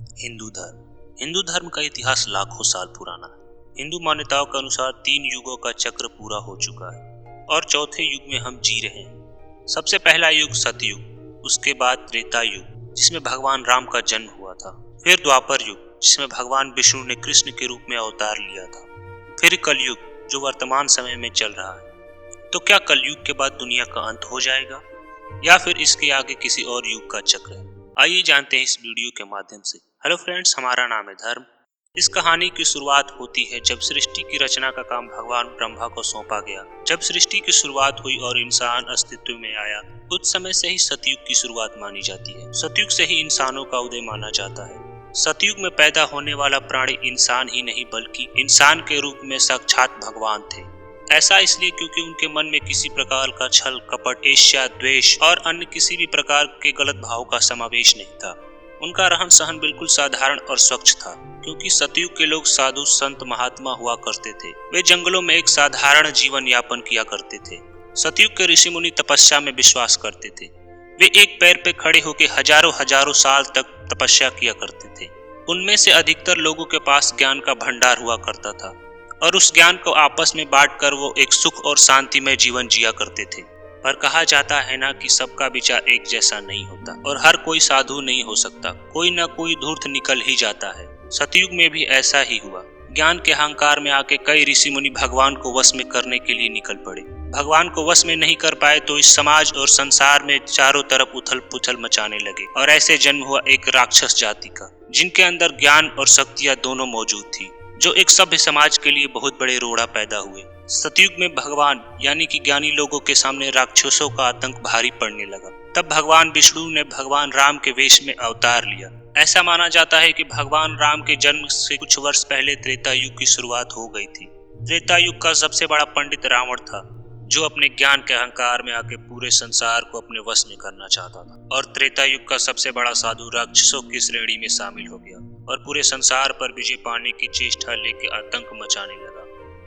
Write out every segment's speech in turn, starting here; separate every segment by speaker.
Speaker 1: हिंदू धर्म का इतिहास लाखों साल पुराना है। हिंदू मान्यताओं के अनुसार 3 युगों का चक्र पूरा हो चुका है और चौथे युग में हम जी रहे हैं। सबसे पहला युग सतयुग, उसके बाद त्रेता युग जिसमें भगवान राम का जन्म हुआ था, फिर द्वापर युग जिसमें भगवान विष्णु ने कृष्ण के रूप में अवतार लिया था, फिर कलयुग जो वर्तमान समय में चल रहा है। तो क्या कलयुग के बाद दुनिया का अंत हो जाएगा या फिर इसके आगे किसी और युग का चक्र है? आइए जानते हैं इस वीडियो के माध्यम से। हेलो फ्रेंड्स, हमारा नाम है धर्म। इस कहानी की शुरुआत होती है जब सृष्टि की रचना का काम भगवान ब्रह्मा को सौंपा गया। जब सृष्टि की शुरुआत हुई और इंसान अस्तित्व में आया, उस समय से ही सतयुग की शुरुआत मानी जाती है। सतयुग से ही इंसानों का उदय माना जाता है। सतयुग में पैदा होने वाला प्राणी इंसान ही नहीं बल्कि इंसान के रूप में साक्षात भगवान थे। ऐसा इसलिए क्योंकि उनके मन में किसी प्रकार का छल, कपट, ईर्ष्या, द्वेष और अन्य किसी भी प्रकार के गलत भाव का समावेश नहीं था। उनका रहन सहन बिल्कुल साधारण और स्वच्छ था, क्योंकि सतयुग के लोग साधु संत महात्मा हुआ करते थे। वे जंगलों में एक साधारण जीवन यापन किया करते थे। सतयुग के ऋषि मुनि तपस्या में विश्वास करते थे। वे एक पैर पे खड़े होकर हजारों हजारों साल तक तपस्या किया करते थे। उनमें से अधिकतर लोगों के पास ज्ञान का भंडार हुआ करता था और उस ज्ञान को आपस में बांटकर वो एक सुख और शांतिमय जीवन जिया करते थे। पर कहा जाता है ना कि सबका विचार एक जैसा नहीं होता और हर कोई साधु नहीं हो सकता। कोई ना कोई धूर्त निकल ही जाता है। सतयुग में भी ऐसा ही हुआ। ज्ञान के अहंकार में आके कई ऋषि मुनि भगवान को वश में करने के लिए निकल पड़े। भगवान को वश में नहीं कर पाए तो इस समाज और संसार में चारों तरफ उथल पुथल मचाने लगे और ऐसे जन्म हुआ एक राक्षस जाति का, जिनके अंदर ज्ञान और शक्तियां दोनों मौजूद थी, जो एक सभ्य समाज के लिए बहुत बड़े रोड़ा पैदा हुए। सतयुग में भगवान यानी कि ज्ञानी लोगों के सामने राक्षसों का आतंक भारी पड़ने लगा। तब भगवान विष्णु ने भगवान राम के वेश में अवतार लिया। ऐसा माना जाता है कि भगवान राम के जन्म से कुछ वर्ष पहले त्रेता युग की शुरुआत हो गई थी। त्रेता युग का सबसे बड़ा पंडित रावण था, जो अपने ज्ञान के अहंकार में आके पूरे संसार को अपने वश में करना चाहता था। और त्रेता युग का सबसे बड़ा साधु राक्षसों की श्रेणी में शामिल हो गया और पूरे संसार पर विजय पाने की चेष्टा लेके आतंक मचाने लगा।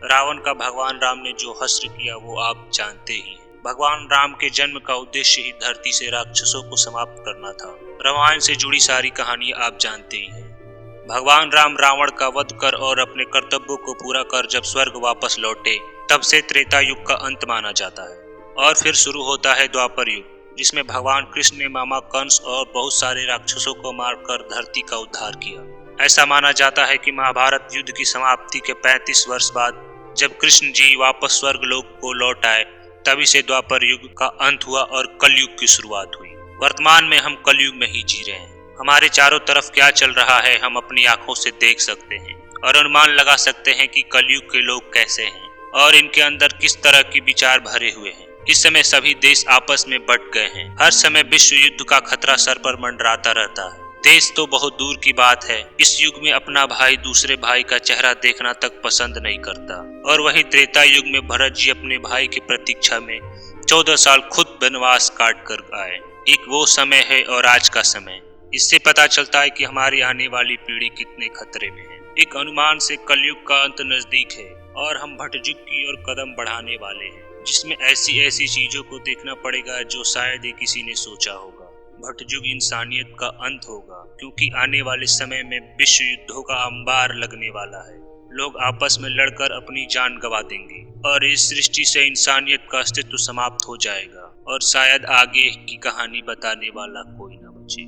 Speaker 1: रावण का भगवान राम ने जो हश्र किया वो आप जानते ही हैं। भगवान राम के जन्म का उद्देश्य ही धरती से राक्षसों को समाप्त करना था। रामायण से जुड़ी सारी कहानियां आप जानते ही हैं। भगवान राम रावण का वध कर और अपने कर्तव्यों को पूरा कर जब स्वर्ग वापस लौटे, तब से त्रेता युग का अंत माना जाता है। और फिर शुरू होता है द्वापर युग, जिसमें भगवान कृष्ण ने मामा कंस और बहुत सारे राक्षसों को मारकर धरती का उद्धार किया। ऐसा माना जाता है कि महाभारत युद्ध की समाप्ति के 35 वर्ष बाद जब कृष्ण जी वापस स्वर्ग लोक को लौट आए, तभी से द्वापर युग का अंत हुआ और कलयुग की शुरुआत हुई। वर्तमान में हम कलयुग में ही जी रहे हैं। हमारे चारों तरफ क्या चल रहा है हम अपनी आंखों से देख सकते हैं और अनुमान लगा सकते हैं कि कलयुग के लोग कैसे हैं और इनके अंदर किस तरह की विचार भरे हुए हैं। इस समय सभी देश आपस में बट गए हैं। हर समय विश्व युद्ध का खतरा सर पर मंडराता रहता है। देश तो बहुत दूर की बात है, इस युग में अपना भाई दूसरे भाई का चेहरा देखना तक पसंद नहीं करता। और वहीं त्रेता युग में भरत जी अपने भाई की प्रतीक्षा में 14 साल खुद वनवास काट कर आए। एक वो समय है और आज का समय। इससे पता चलता है कि हमारी आने वाली पीढ़ी कितने खतरे में है। एक अनुमान से कलयुग का अंत नजदीक है और हम भटयुग की ओर कदम बढ़ाने वाले हैं, जिसमें ऐसी ऐसी चीजों को देखना पड़ेगा जो शायद ही किसी ने सोचा होगा। भटयुग इंसानियत का अंत होगा, क्योंकि आने वाले समय में विश्व युद्धों का अंबार लगने वाला है। लोग आपस में लड़कर अपनी जान गंवा देंगे और इस सृष्टि से इंसानियत का अस्तित्व समाप्त हो जाएगा और शायद आगे की कहानी बताने वाला कोई न बचे।